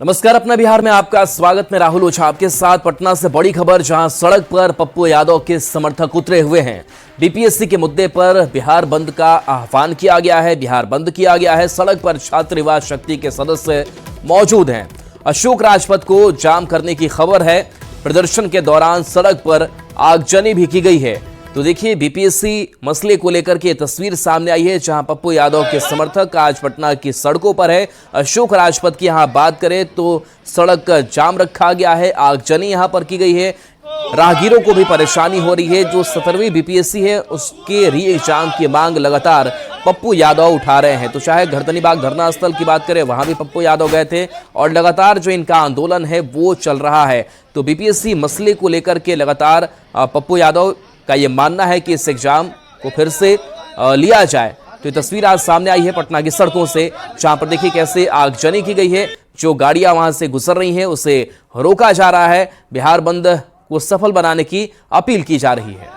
नमस्कार, अपना बिहार में आपका स्वागत। मैं राहुल ओझा आपके साथ। पटना से बड़ी खबर, जहां सड़क पर पप्पू यादव के समर्थक उतरे हुए हैं। बीपीएससी के मुद्दे पर बिहार बंद का आह्वान किया गया है, बिहार बंद किया गया है। सड़क पर छात्र युवा शक्ति के सदस्य मौजूद हैं। अशोक राजपथ को जाम करने की खबर है। प्रदर्शन के दौरान सड़क पर आगजनी भी की गई है। तो देखिए, बीपीएससी मसले को लेकर के तस्वीर सामने आई है, जहां पप्पू यादव के समर्थक आज पटना की सड़कों पर है। अशोक राजपथ की यहां बात करें तो सड़क का जाम रखा गया है, आगजनी यहां पर की गई है। राहगीरों को भी परेशानी हो रही है। जो 17वीं बीपीएससी है उसके री एग्जाम की मांग लगातार पप्पू यादव उठा रहे हैं। तो चाहे गर्दनीबाग धरना स्थल की बात करें, वहां भी पप्पू यादव गए थे और लगातार जो इनका आंदोलन है वो चल रहा है। तो बीपीएससी मसले को लेकर के लगातार पप्पू यादव का ये मानना है कि इस एग्जाम को फिर से लिया जाए। तो ये तस्वीर आज सामने आई है पटना की सड़कों से, जहां पर देखिए कैसे आगजनी की गई है। जो गाड़ियां वहां से गुजर रही हैं उसे रोका जा रहा है। बिहार बंद को सफल बनाने की अपील की जा रही है।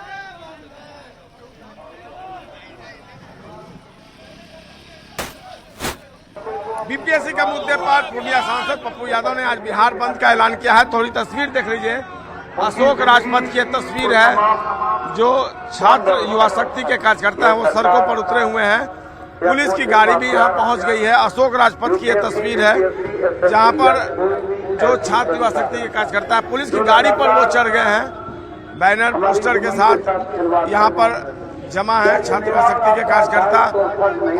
बीपीएससी के मुद्दे पर पूर्णिया सांसद पप्पू यादव ने आज बिहार बंद का ऐलान किया है। थोड़ी तस्वीर देख लीजिए। अशोक राजपथ की तस्वीर है। जो छात्र युवा शक्ति के कार्यकर्ता हैं वो सड़कों पर उतरे हुए हैं। पुलिस की गाड़ी भी यहाँ पहुँच गई है। अशोक राजपथ की ये तस्वीर है, जहाँ पर जो छात्र युवा शक्ति के कार्यकर्ता है पुलिस की गाड़ी पर वो चढ़ गए हैं। बैनर पोस्टर के साथ यहाँ पर जमा है छात्र युवा शक्ति के कार्यकर्ता।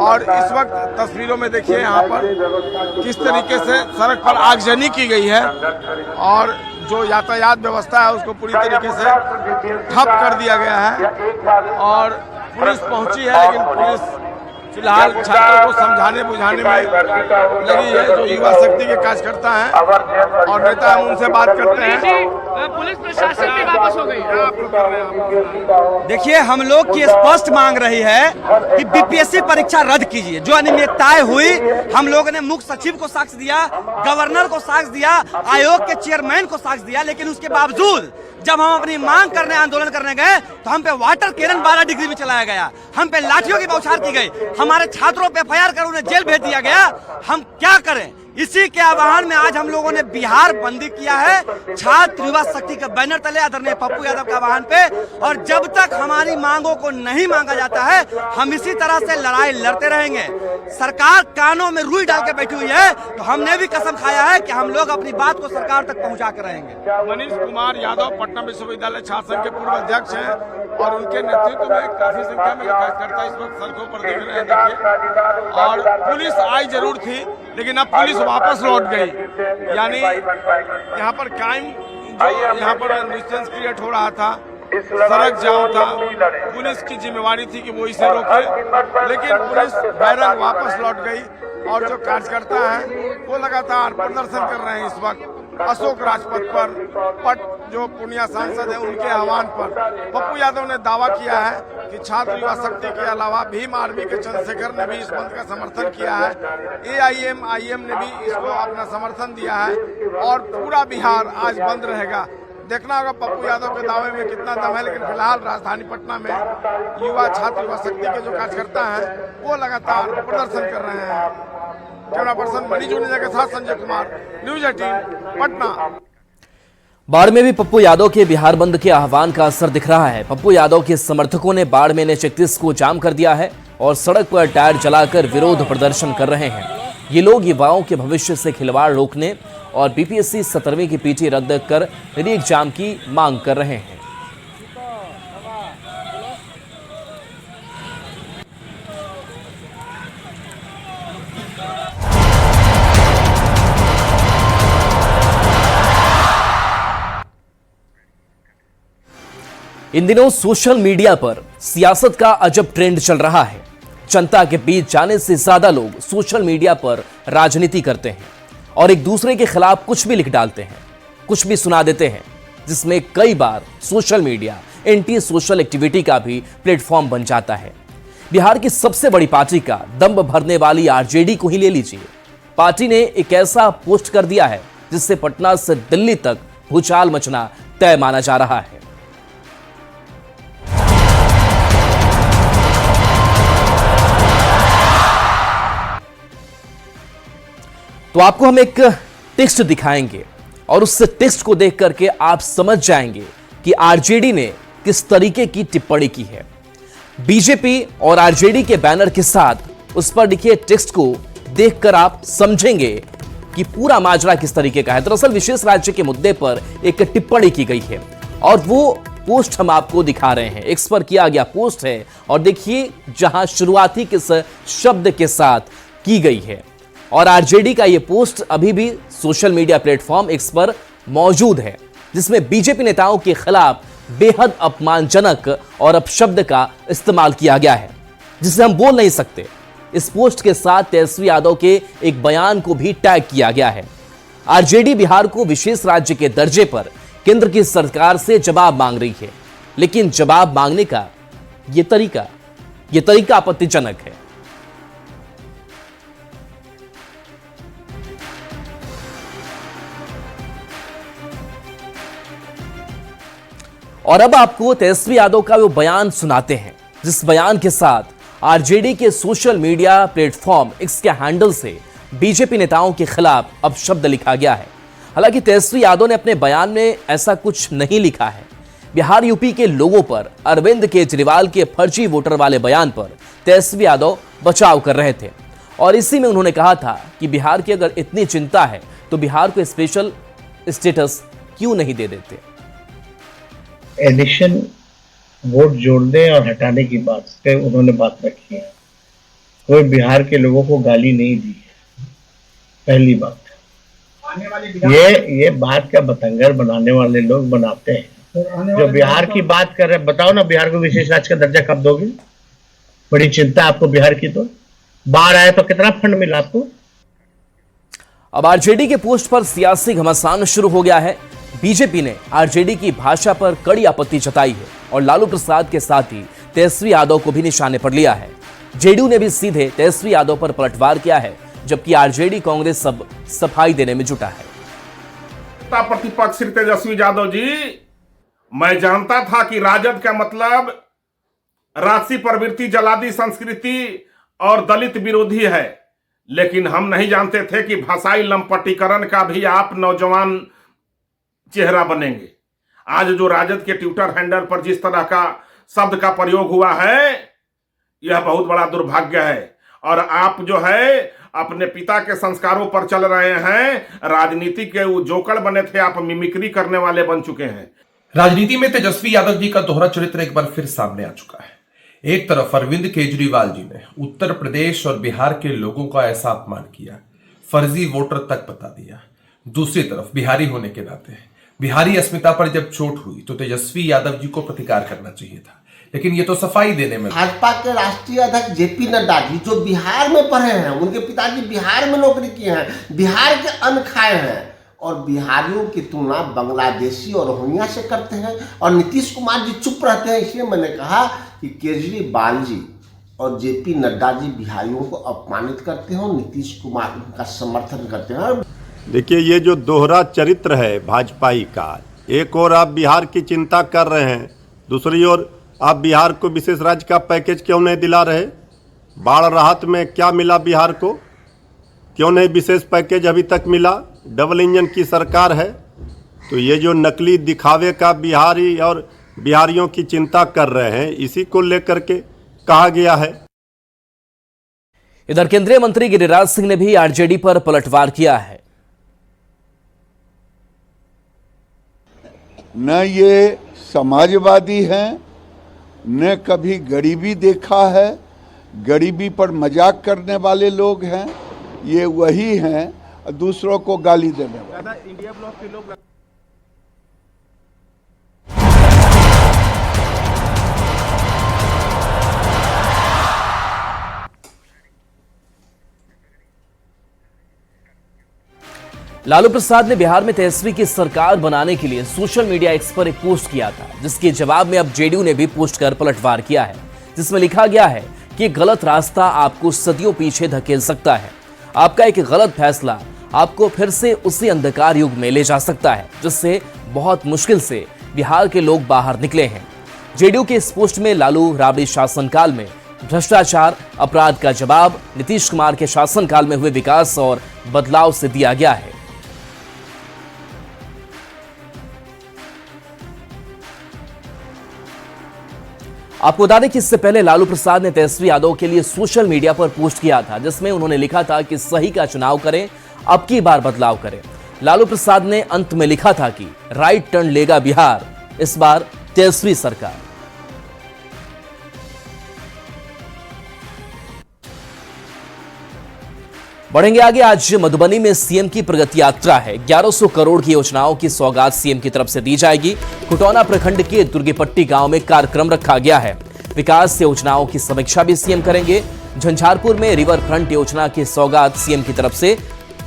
और इस वक्त तस्वीरों में देखिए यहाँ पर किस तरीके से सड़क पर आगजनी की गई है और जो यातायात व्यवस्था है उसको पूरी तरीके से ठप कर दिया गया है। और पुलिस पहुंची है, लेकिन पुलिस फिलहाल छात्रों को समझाने बुझाने में लगी है। जो युवा शक्ति के कार्यकर्ता हैं और नेता हम उनसे बात करते हैं। पुलिस प्रशासन भी वापस हो गई। देखिए, हम लोग की स्पष्ट मांग रही है कि बीपीएससी परीक्षा रद्द कीजिए। जो अनियमितताएं हुई, हम लोगों ने मुख्य सचिव को साक्ष्य दिया, गवर्नर को साक्ष्य दिया, आयोग के चेयरमैन को साक्ष्य दिया, लेकिन उसके बावजूद जब हम अपनी मांग करने आंदोलन करने गए तो हम पे वाटर कैनन 12 डिग्री में चलाया गया, हम पे लाठियों की बौछार की गई, हमारे छात्रों पे एफआईआर कर उन्हें जेल भेज दिया गया। हम क्या करें? इसी के आह्वान में आज हम लोगों ने बिहार बंदी किया है, छात्र युवा शक्ति के बैनर तले आदरणीय पप्पू यादव के आह्वान पे। और जब तक हमारी मांगों को नहीं मांगा जाता है, हम इसी तरह से लड़ाई लड़ते रहेंगे। सरकार कानों में रुई डाल के बैठी हुई है, तो हमने भी कसम खाया है कि हम लोग अपनी बात को सरकार तक पहुंचा कर रहेंगे। मनीष कुमार यादव पटना विश्वविद्यालय छात्र संघ के पूर्व अध्यक्ष हैं और उनके नेतृत्व में काफी संख्या में कार्यकर्ता इस वक्त सड़कों पर दिख रहे हैं। देखिए, और पुलिस आई जरूर थी, लेकिन अब पुलिस वापस लौट गई। यानी यहाँ पर क्राइम, यहाँ पर डिस्टेंस क्रिएट हो रहा था, सड़क जाम था, पुलिस की जिम्मेवारी थी कि वो इसे रोके, लेकिन पुलिस बैरक वापस लौट गई। और जो कार्यकर्ता हैं वो लगातार प्रदर्शन कर रहे हैं इस वक्त अशोक राजपथ पर। जो पूर्णिया सांसद है उनके आह्वान पर पप्पू यादव ने दावा किया है कि छात्र युवा शक्ति के अलावा भीम आर्मी के चंद्रशेखर ने भी इस बंद का समर्थन किया है। AIM ने भी इसको अपना समर्थन दिया है और पूरा बिहार आज बंद रहेगा। देखना होगा पप्पू यादव के दावे में कितना दम है, लेकिन फिलहाल राजधानी पटना में युवा छात्र युवा शक्ति के जो कार्यकर्ता हैं वो लगातार प्रदर्शन कर रहे हैं। कैमरा पर्सन मनीष जुनेजा के साथ संजय कुमार, न्यूज़ 18 पटना। बाढ़ में भी पप्पू यादव के बिहार बंद के आह्वान का असर दिख रहा है। पप्पू यादव के समर्थकों ने बाढ़ में NH31 को जाम कर दिया है और सड़क पर टायर जलाकर विरोध प्रदर्शन कर रहे हैं। ये लोग युवाओं के भविष्य से खिलवाड़ रोकने और बीपीएससी 17वीं की पीटी रद्द कर री एग्जाम की मांग कर रहे हैं। इन दिनों सोशल मीडिया पर सियासत का अजब ट्रेंड चल रहा है। जनता के बीच जाने से ज्यादा लोग सोशल मीडिया पर राजनीति करते हैं और एक दूसरे के खिलाफ कुछ भी लिख डालते हैं, कुछ भी सुना देते हैं, जिसमें कई बार social media anti social activity का भी प्लेटफॉर्म बन जाता है। बिहार की सबसे बड़ी पार्टी का दम भरने वाली आरजेडी को ही ले लीजिए। पार्टी ने एक ऐसा पोस्ट कर दिया है जिससे पटना से दिल्ली तक भूचाल मचना तय माना जा रहा है। तो आपको हम एक टेक्स्ट दिखाएंगे और उस टेक्स्ट को देख करके आप समझ जाएंगे कि आरजेडी ने किस तरीके की टिप्पणी की है। बीजेपी और आरजेडी के बैनर के साथ उस पर लिखे टेक्स्ट को देखकर आप समझेंगे कि पूरा माजरा किस तरीके का है। दरअसल विशेष राज्य के मुद्दे पर एक टिप्पणी की गई है और वो पोस्ट हम आपको दिखा रहे हैं। एक्स पर किया गया पोस्ट है और देखिए जहां शुरुआती किस शब्द के साथ की गई है। और आरजेडी का ये पोस्ट अभी भी सोशल मीडिया प्लेटफॉर्म एक्स पर मौजूद है, जिसमें बीजेपी नेताओं के खिलाफ बेहद अपमानजनक और अपशब्द का इस्तेमाल किया गया है, जिसे हम बोल नहीं सकते। इस पोस्ट के साथ तेजस्वी यादव के एक बयान को भी टैग किया गया है। आरजेडी बिहार को विशेष राज्य के दर्जे पर केंद्र की सरकार से जवाब मांग रही है, लेकिन जवाब मांगने का यह तरीका आपत्तिजनक है। और अब आपको तेजस्वी यादव का वो बयान सुनाते हैं, जिस बयान के साथ आरजेडी के सोशल मीडिया प्लेटफॉर्म एक्स के हैंडल से बीजेपी नेताओं के खिलाफ अपशब्द लिखा गया है। हालांकि तेजस्वी यादव ने अपने बयान में ऐसा कुछ नहीं लिखा है। बिहार यूपी के लोगों पर अरविंद केजरीवाल के फर्जी वोटर वाले बयान पर तेजस्वी यादव बचाव कर रहे थे और इसी में उन्होंने कहा था कि बिहार की अगर इतनी चिंता है तो बिहार को स्पेशल स्टेटस क्यों नहीं दे देते। एडिशन वोट जोड़ने और हटाने की बात पे उन्होंने बात रखी है। कोई बिहार के लोगों को गाली नहीं दी है, पहली बात। ये बात का बतंगर बनाने वाले लोग बनाते हैं। जो बिहार की बात कर रहे हैं, बताओ ना बिहार को विशेष राज्य का दर्जा कब दोगे? बड़ी चिंता आपको बिहार की। तो बाहर आए तो कितना फंड मिला आपको? अब आरजेडी के पोस्ट पर सियासी घमासान शुरू हो गया है। बीजेपी ने आरजेडी की भाषा पर कड़ी आपत्ति जताई है और लालू प्रसाद के साथ ही तेजस्वी यादव को भी निशाने पर लिया है। जेडीयू ने भी सीधे तेजस्वी यादव पर पलटवार किया है, जबकि आरजेडी कांग्रेस सब सफाई देने में जुटा है। प्रतिपक्ष श्री तेजस्वी यादव जी, मैं जानता था कि राजद का मतलब राजसी प्रवृत्ति, जलादी संस्कृति और दलित विरोधी है, लेकिन हम नहीं जानते थे कि भाषाई लंपटीकरण का भी आप नौजवान चेहरा बनेंगे। आज जो राजद के ट्विटर हैंडल पर जिस तरह का शब्द का प्रयोग हुआ है, यह बहुत बड़ा दुर्भाग्य है। और आप जो है अपने पिता के संस्कारों पर चल रहे हैं। राजनीति के वो जोकर बने थे, आप मिमिक्री करने वाले बन चुके हैं। राजनीति में तेजस्वी यादव जी का दोहरा चरित्र एक बार फिर सामने आ चुका है। एक तरफ अरविंद केजरीवाल जी ने उत्तर प्रदेश और बिहार के लोगों का ऐसा अपमान किया, फर्जी वोटर तक बता दिया। दूसरी तरफ बिहारी होने के नाते बिहारी अस्मिता पर जब चोट हुई तो तेजस्वी यादव जी को प्रतिकार करना चाहिए था, लेकिन ये तो सफाई देने में। भाजपा के राष्ट्रीय अध्यक्ष जेपी नड्डा जी जो बिहार में पढ़े हैं, उनके पिताजी बिहार में नौकरी किए हैं, बिहार के अन्न खाए हैं और बिहारियों की तुलना बांग्लादेशी और रोहिंग्या से करते हैं और नीतीश कुमार जी चुप रहते हैं। इसलिए मैंने कहा कि केजरीवाल जी और जेपी नड्डा जी बिहारियों को अपमानित करते हैं और नीतीश कुमार का समर्थन करते हैं। देखिए, ये जो दोहरा चरित्र है भाजपाई का, एक और आप बिहार की चिंता कर रहे हैं, दूसरी ओर आप बिहार को विशेष राज्य का पैकेज क्यों नहीं दिला रहे? बाढ़ राहत में क्या मिला बिहार को? क्यों नहीं विशेष पैकेज अभी तक मिला? डबल इंजन की सरकार है। तो ये जो नकली दिखावे का बिहारी और बिहारियों की चिंता कर रहे हैं, इसी को लेकर के कहा गया है। इधर केंद्रीय मंत्री गिरिराज सिंह ने भी आरजेडी पर पलटवार किया है। न ये समाजवादी हैं, न कभी गरीबी देखा है, गरीबी पर मजाक करने वाले लोग हैं। ये वही हैं दूसरों को गाली देने वाले। इंडिया ब्लॉक के लोग लालू प्रसाद ने बिहार में तेजस्वी की सरकार बनाने के लिए सोशल मीडिया एक्स पर एक पोस्ट किया था, जिसके जवाब में अब जेडीयू ने भी पोस्ट कर पलटवार किया है, जिसमें लिखा गया है कि गलत रास्ता आपको सदियों पीछे धकेल सकता है। आपका एक गलत फैसला आपको फिर से उसी अंधकार युग में ले जा सकता है, जिससे बहुत मुश्किल से बिहार के लोग बाहर निकले हैं। जेडीयू के इस पोस्ट में लालू राबड़ी शासनकाल में भ्रष्टाचार, अपराध का जवाब नीतीश कुमार के शासनकाल में हुए विकास और बदलाव से दिया गया है। आपको बता दें कि इससे पहले लालू प्रसाद ने तेजस्वी यादव के लिए सोशल मीडिया पर पोस्ट किया था, जिसमें उन्होंने लिखा था कि सही का चुनाव करें, अब की बार बदलाव करें। लालू प्रसाद ने अंत में लिखा था कि राइट टर्न लेगा बिहार, इस बार तेजस्वी सरकार। बढ़ेंगे आगे। आज मधुबनी में सीएम की प्रगति यात्रा है। 1100 करोड़ की योजनाओं की सौगात सीएम की तरफ से दी जाएगी। खुटौना प्रखंड के दुर्गेपट्टी गांव में कार्यक्रम रखा गया है। विकास योजनाओं की समीक्षा भी सीएम करेंगे। झंझारपुर में रिवर फ्रंट योजना की सौगात सीएम की तरफ से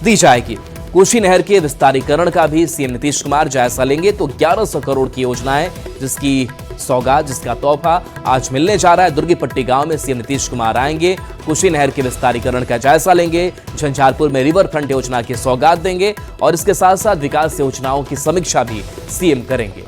दी जाएगी। कोसी नहर के विस्तारीकरण का भी सीएम नीतीश कुमार जायजा लेंगे। तो 1100 करोड़ की योजना है जिसकी सौगात, जिसका तोहफा आज मिलने जा रहा है। दुर्गेपट्टी गांव में सीएम नीतीश कुमार आएंगे, कोसी नहर के विस्तारीकरण का जायजा लेंगे, झंझारपुर में रिवर फ्रंट योजना की सौगात देंगे और इसके साथ साथ विकास योजनाओं की समीक्षा भी सीएम करेंगे।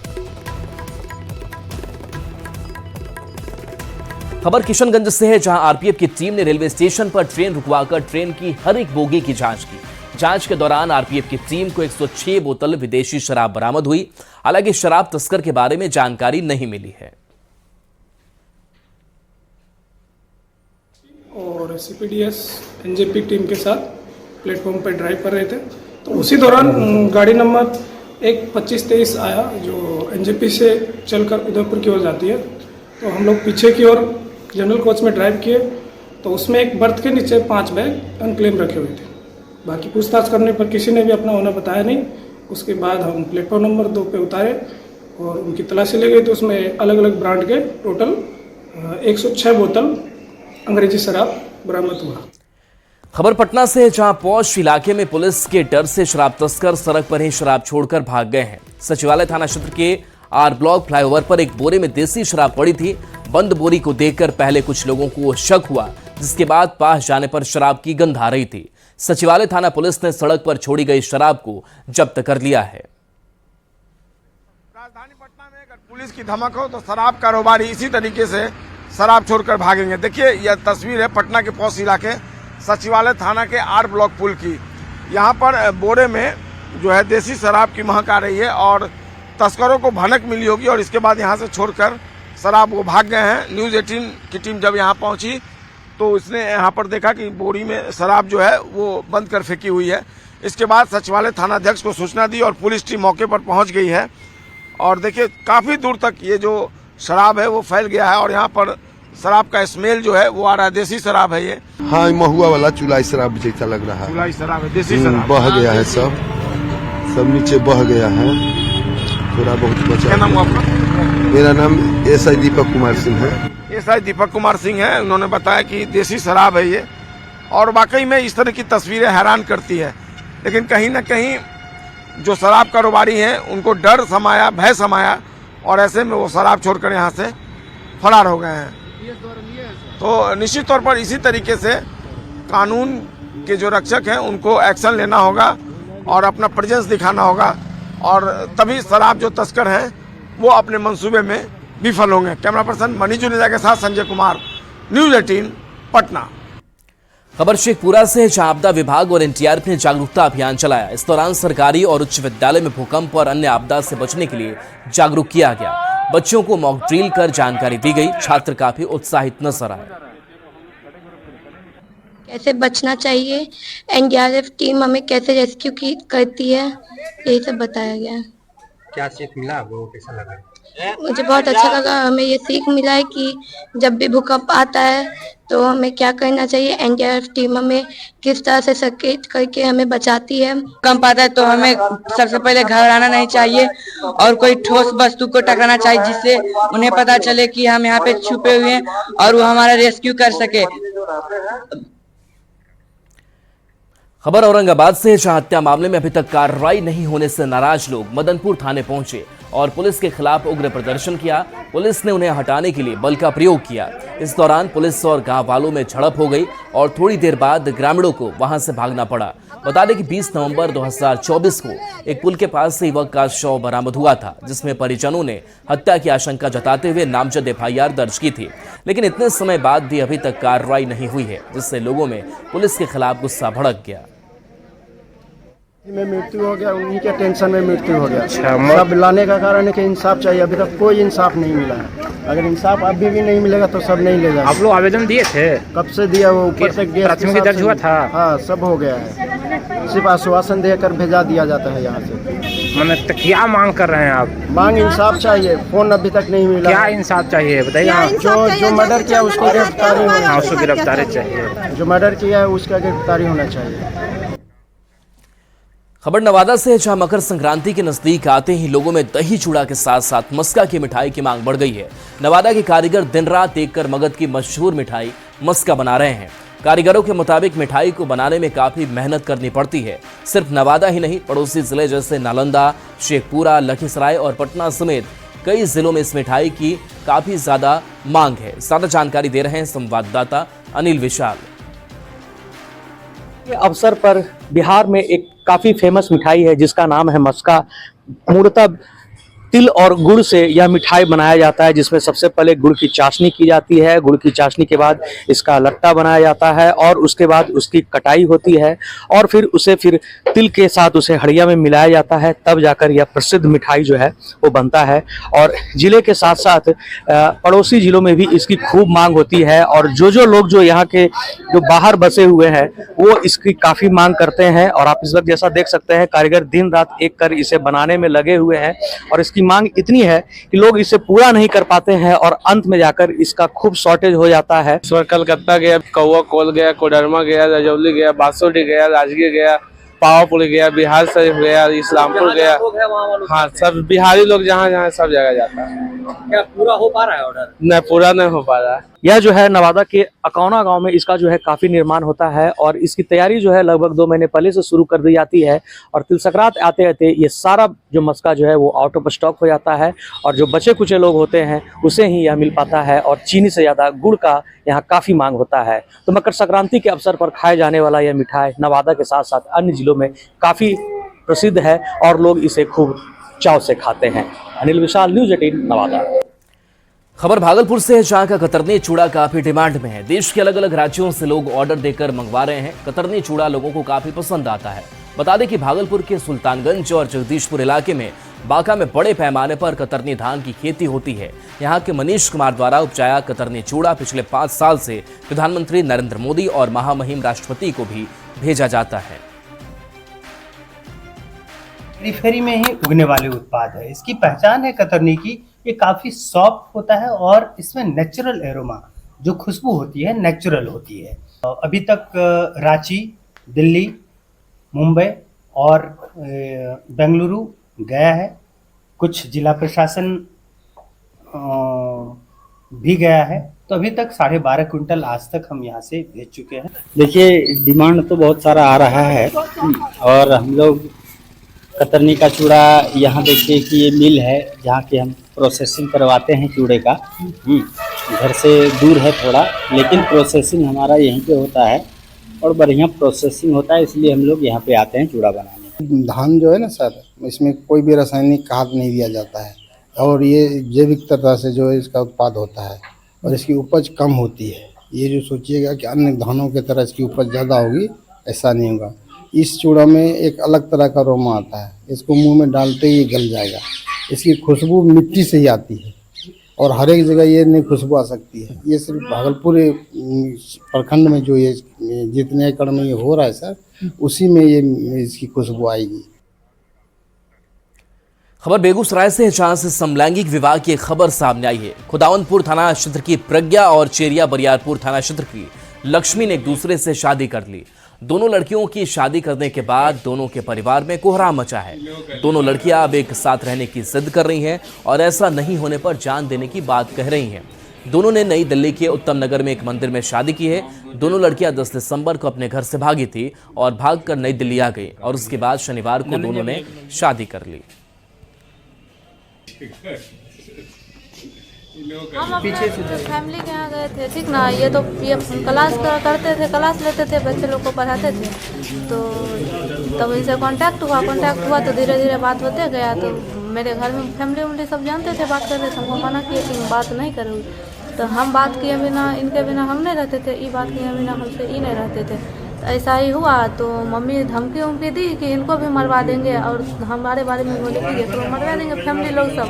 खबर किशनगंज से है, जहां आरपीएफ की टीम ने रेलवे स्टेशन पर ट्रेन रुकवाकर ट्रेन की हर एक बोगी की जांच की। जांच के दौरान आरपीएफ की टीम को 106 बोतल विदेशी शराब बरामद हुई। हालांकि शराब तस्कर के बारे में जानकारी नहीं मिली है। और सीपीडीएस एनजेपी टीम के साथ प्लेटफॉर्म पर ड्राइव कर रहे थे, तो उसी दौरान गाड़ी नंबर 12523 आया जो एनजेपी से चलकर उदयपुर की ओर जाती है। तो हम लोग पीछे की ओर जनरल कोच में ड्राइव किए, तो उसमें एक बर्थ के नीचे 5 बैग अनक्लेम रखे हुए थे। बाकी पूछताछ करने पर किसी ने भी अपना होना बताया नहीं। उसके बाद हम प्लेटफॉर्म नंबर 2 पे उतारे और उनकी तलाशी ले गई, तो उसमें अलग अलग ब्रांड के टोटल 106 बोतल अंग्रेजी शराब बरामद हुआ। खबर पटना से है, जहां पौष इलाके में पुलिस के डर से शराब तस्कर सड़क पर ही शराब छोड़कर भाग गए हैं। सचिवालय थाना क्षेत्र के आर ब्लॉक फ्लाईओवर पर एक बोरे में देसी शराब पड़ी थी। बंद बोरी को देखकर पहले कुछ लोगों को शक हुआ, जिसके बाद पास जाने पर शराब की गंध आ रही थी। सचिवालय थाना पुलिस ने सड़क पर छोड़ी गई शराब को जब्त कर लिया है। राजधानी पटना में अगर पुलिस की धमक हो तो शराब कारोबारी इसी तरीके से शराब छोड़कर भागेंगे। देखिए यह तस्वीर है पटना के पौष इलाके सचिवालय थाना के आर ब्लॉक पुल की। यहाँ पर बोरे में जो है देसी शराब की महक आ रही है और तस्करों को भनक मिली होगी और इसके बाद यहाँ से छोड़कर शराब वो भाग गए हैं। न्यूज़ 18 की टीम जब यहाँ पहुंची तो उसने यहाँ पर देखा कि बोरी में शराब जो है वो बंद कर फेंकी हुई है। इसके बाद सचिवालय थानाध्यक्ष को सूचना दी और पुलिस टीम मौके पर पहुंच गई है। और देखिए काफ़ी दूर तक ये जो शराब है वो फैल गया है और यहाँ पर शराब का स्मेल जो है वो आ रहा है। देसी शराब है ये। हाँ, महुआ वाला चुलाई शराब जैसा लग रहा है। चुलाई शराब है, देसी शराब बह गया है, सब नीचे बह गया है, थोड़ा बहुत बचा। क्या नाम आपका? मेरा नाम एसआई दीपक कुमार सिंह है। एसआई दीपक कुमार सिंह है। उन्होंने बताया कि देसी शराब है ये और वाकई में इस तरह की तस्वीरें हैरान करती है। लेकिन कहीं ना कहीं जो शराब कारोबारी हैं उनको डर समाया, भय समाया और ऐसे में वो शराब छोड़कर यहाँ से फरार हो गए हैं। तो निश्चित तौर पर इसी तरीके से कानून के जो रक्षक हैं उनको एक्शन लेना होगा और अपना प्रेजेंस दिखाना होगा और तभी शराब जो तस्कर हैं वो अपने मंसूबे में विफल होंगे। कैमरा पर्सन मनीष जुनेजा के साथ संजय कुमार, न्यूज़ 18 पटना। खबर शेखपुरा से, जहां आपदा विभाग और एनटीआरएफ ने जागरूकता अभियान चलाया। इस दौरान सरकारी और उच्च विद्यालय में भूकंप और अन्य आपदा से बचने के लिए जागरूक किया गया। बच्चों को मॉक ड्रिल कर जानकारी दी गई। छात्र काफी उत्साहित नजर आए। कैसे बचना चाहिए, एनडीआरएफ टीम हमें कैसे रेस्क्यू करती है, यही सब बताया गया। क्या सीख मिला, वो कैसा लगा? मुझे बहुत अच्छा लगा। हमें ये सीख मिला है कि जब भी भूकंप आता है तो हमें क्या करना चाहिए। एनडीआरएफ टीम हमें किस तरह से सचेत करके हमें बचाती है। भूकंप आता है तो हमें सबसे पहले घर आना नहीं चाहिए और कोई ठोस वस्तु को टकराना चाहिए, जिससे उन्हें पता चले कि हम यहाँ पे छुपे हुए हैं और वो हमारा रेस्क्यू कर सके। खबर औरंगाबाद से, जहां हत्या मामले में अभी तक कार्रवाई नहीं होने से नाराज लोग मदनपुर थाने पहुंचे और पुलिस के खिलाफ उग्र प्रदर्शन किया। पुलिस ने उन्हें हटाने के लिए बल का प्रयोग किया। इस दौरान पुलिस और गांव वालों में झड़प हो गई और थोड़ी देर बाद ग्रामीणों को वहां से भागना पड़ा। बता दें कि 20 नवंबर 2024 को एक पुल के पास से युवक का शव बरामद हुआ था, जिसमें परिजनों ने हत्या की आशंका जताते हुए नामजद एफआईआर दर्ज की थी। लेकिन इतने समय बाद भी अभी तक कार्रवाई नहीं हुई है, जिससे लोगों में पुलिस के खिलाफ गुस्सा भड़क गया। में मृत्यु हो गया, उन्हीं के टेंशन में मृत्यु हो गया। सब लाने का कारण है कि इंसाफ चाहिए, अभी तक कोई इंसाफ नहीं मिला है। अगर इंसाफ अभी भी नहीं मिलेगा तो सब नहीं ले जाएगा। आप लोग आवेदन दिए थे? कब से दिया, वो ऊपर से प्राथमिकी दर्ज हुआ था? हाँ, सब हो गया है, सिर्फ आश्वासन देकर भेजा दिया जाता है यहाँ से। मैंने तो क्या मांग कर रहे हैं आप? मांग इंसाफ चाहिए, फोन अभी तक नहीं मिला। क्या इंसाफ चाहिए बताइए? जो मर्डर किया उसको गिरफ्तारी होना, उसको गिरफ्तारी चाहिए। जो मर्डर किया है उसका गिरफ्तारी होना चाहिए। खबर नवादा से है, जहां मकर संक्रांति के नजदीक आते ही लोगों में दही चूड़ा के साथ साथ मस्का की मिठाई की मांग बढ़ गई है। नवादा के कारीगर दिन रात एक कर मगध की मशहूर मिठाई मस्का बना रहे हैं। कारीगरों के मुताबिक मिठाई को बनाने में काफी मेहनत करनी पड़ती है। सिर्फ नवादा ही नहीं, पड़ोसी जिले जैसे नालंदा, शेखपुरा, लखीसराय और पटना समेत कई जिलों में इस मिठाई की काफी ज्यादा मांग है। ज्यादा जानकारी दे रहे हैं संवाददाता अनिल विशाल। अवसर पर बिहार में एक काफी फेमस मिठाई है जिसका नाम है मस्का। मूलतः तिल और गुड़ से यह मिठाई बनाया जाता है, जिसमें सबसे पहले गुड़ की चाशनी की जाती है। गुड़ की चाशनी के बाद इसका लट्टा बनाया जाता है और उसके बाद उसकी कटाई होती है और फिर उसे तिल के साथ उसे हड़िया में मिलाया जाता है, तब जाकर यह प्रसिद्ध मिठाई जो है वो बनता है। और जिले के साथ साथ पड़ोसी जिलों में भी इसकी खूब मांग होती है और जो लोग जो यहाँ के जो बाहर बसे हुए हैं वो इसकी काफ़ी मांग करते हैं। और आप इस वक्त जैसा देख सकते हैं, कारीगर दिन रात एक कर इसे बनाने में लगे हुए हैं और इसकी मांग इतनी है कि लोग इसे पूरा नहीं कर पाते हैं और अंत में जाकर इसका खूब शॉर्टेज हो जाता है। इस बार कलकत्ता गया, कौआ कोल गया, कोडरमा गया, रजौली गया, बांसुरी गया, राजगीर गया, पावापुरी गया, बिहार शरीफ गया, इस्लामपुर गया। हाँ, सब बिहारी लोग जहाँ जहाँ सब जगह जाता है। क्या पूरा हो पा रहा है ऑर्डर? नहीं, पूरा नहीं हो पा रहा है। यह जो है नवादा के अकौना गांव में इसका जो है काफी निर्माण होता है और इसकी तैयारी जो है लगभग 2 महीने पहले से शुरू कर दी जाती है और तिल संक्रांत आते आते ये सारा जो मस्का जो है वो आउट ऑफ स्टॉक हो जाता है और जो बचे कुचे लोग होते हैं उसे ही यह मिल पाता है और चीनी से ज्यादा गुड़ का यहाँ काफी मांग होता है। तो मकर संक्रांति के अवसर पर खाए जाने वाला यह मिठाई नवादा के साथ साथ अन्य जिलों में काफी प्रसिद्ध है और लोग इसे खूब चाव से खाते हैं। अनिल विशाल, न्यूज़ 18 नवादा। खबर भागलपुर से है, जहां का कतरनी चूड़ा काफी डिमांड में है। देश के अलग अलग राज्यों से लोग ऑर्डर देकर मंगवा रहे हैं। कतरनी चूड़ा लोगों को काफी पसंद आता है। बता दें कि भागलपुर के सुल्तानगंज और जगदीशपुर इलाके में बांका में बड़े पैमाने पर कतरनी धान की खेती होती है। यहां के मनीष कुमार द्वारा उपजाया कतरनी चूड़ा पिछले 5 साल से प्रधानमंत्री नरेंद्र मोदी और महामहिम राष्ट्रपति को भी भेजा जाता है। पेरीफेरी में ही उगने वाले उत्पाद है। इसकी पहचान है कतरनी की, ये काफ़ी सॉफ्ट होता है और इसमें नेचुरल एरोमा, जो खुशबू होती है नेचुरल होती है। अभी तक रांची, दिल्ली, मुंबई और बेंगलुरु गया है। कुछ जिला प्रशासन भी गया है। तो अभी तक 12.5 क्विंटल आज तक हम यहाँ से भेज चुके हैं। देखिए, डिमांड तो बहुत सारा आ रहा है और हम लोग कतरनी का चूड़ा यहाँ देखिए कि ये मिल है जहाँ के हम प्रोसेसिंग करवाते हैं चूड़े का। घर से दूर है थोड़ा, लेकिन प्रोसेसिंग हमारा यहीं पे होता है और बढ़िया प्रोसेसिंग होता है, इसलिए हम लोग यहाँ पे आते हैं चूड़ा बनाने। धान जो है ना सर, इसमें कोई भी रासायनिक खाद नहीं दिया जाता है और ये जैविक तरह से जो है इसका उत्पाद होता है और इसकी उपज कम होती है। ये जो सोचिएगा कि अन्य धानों की तरह इसकी उपज ज़्यादा होगी, ऐसा नहीं होगा। इस चूड़ा में एक अलग तरह का अरोमा आता है, इसको मुंह में डालते ही गल जाएगा। इसकी खुशबू मिट्टी से ही आती है और हर एक जगह ये नहीं खुशबू आ सकती है। ये सिर्फ भागलपुर प्रखंड में जो ये जितने एकड़ में ये हो रहा है सर, उसी में ये इसकी खुशबू आएगी। खबर बेगूसराय से है, जहां से समलैंगिक विवाह की एक खबर सामने आई है। खुदावंतपुर थाना क्षेत्र की प्रज्ञा और चेरिया बरियारपुर थाना क्षेत्र की लक्ष्मी ने एक दूसरे से शादी कर ली। दोनों लड़कियों की शादी करने के बाद दोनों के परिवार में कोहराम मचा है। दोनों लड़कियां अब एक साथ रहने की जिद कर रही हैं और ऐसा नहीं होने पर जान देने की बात कह रही हैं। दोनों ने नई दिल्ली के उत्तम नगर में एक मंदिर में शादी की है। दोनों लड़कियां 10 दिसंबर को अपने घर से भागी थी और भागकर नई दिल्ली आ गई और उसके बाद शनिवार को दोनों ने शादी कर ली। हम अपने फैमिली के यहाँ गए थे, ठीक ना। ये क्लास करते थे, क्लास लेते थे, बच्चे लोग को पढ़ाते थे। तो तब इनसे कांटेक्ट हुआ तो धीरे धीरे बात होते गया। तो मेरे घर में फैमिली सब जानते थे, बात कर रहे थे। हमको मना किए कि बात नहीं करूँ। तो हम बात किए बिना, इनके बिना हम नहीं रहते थे। ये बात किए बिना हमसे ये नहीं रहते थे। ऐसा ही हुआ तो मम्मी धमकी उमकी दी कि इनको भी मरवा देंगे, और हमारे बारे में बोले कि ये तो मरवा देंगे फैमिली लोग सब।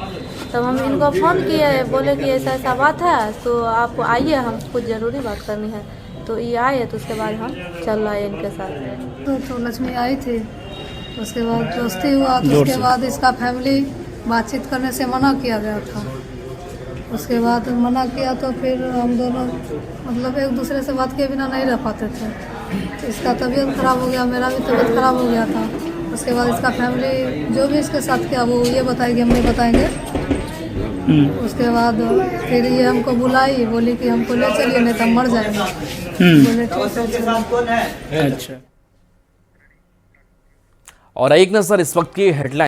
तब हम इनको फ़ोन किए, बोले कि ऐसा ऐसा बात है तो आप आइए, हम कुछ ज़रूरी बात करनी है। तो ये आए तो उसके बाद हम चल आए इनके साथ। तो लक्ष्मी आई थी, उसके बाद दोस्ती हुआ, तो उसके बाद इसका फैमिली बातचीत करने से मना किया गया था। उसके बाद मना किया तो फिर हम दोनों मतलब एक दूसरे से बात किए बिना नहीं रह पाते थे। इसका तबीयत खराब हो गया, मेरा भी तबीयत खराब हो गया था। उसके बाद इसका फैमिली जो भी इसके साथ किया वो ये बताएगी, हम नहीं बताएंगे। उसके बाद फिर ये हमको बुलाई, बोली कि हमको ले चलिए नहीं तो हम मर जाएंगे। बोले ठीक है। अच्छा, और एक नजर इस वक्त की हेडलाइन।